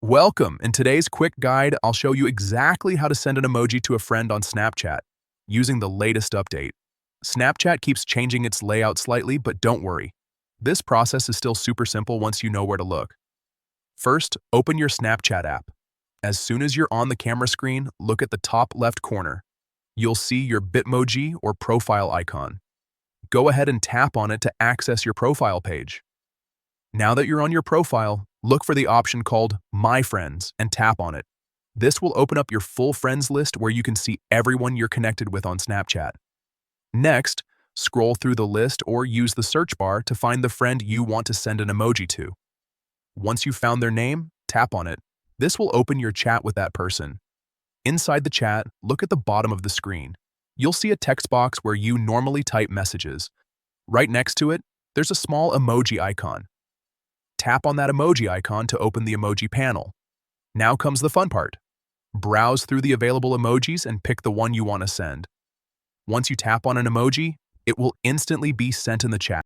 Welcome! In today's quick guide, I'll show you exactly how to send an emoji to a friend on Snapchat using the latest update. Snapchat keeps changing its layout slightly, but don't worry. This process is still super simple once you know where to look. First, open your Snapchat app. As soon as you're on the camera screen, look at the top left corner. You'll see your Bitmoji or profile icon. Go ahead and tap on it to access your profile page. Now that you're on your profile, look for the option called My Friends and tap on it. This will open up your full friends list where you can see everyone you're connected with on Snapchat. Next, scroll through the list or use the search bar to find the friend you want to send an emoji to. Once you've found their name, tap on it. This will open your chat with that person. Inside the chat, look at the bottom of the screen. You'll see a text box where you normally type messages. Right next to it, there's a small emoji icon. Tap on that emoji icon to open the emoji panel. Now comes the fun part. Browse through the available emojis and pick the one you want to send. Once you tap on an emoji, it will instantly be sent in the chat.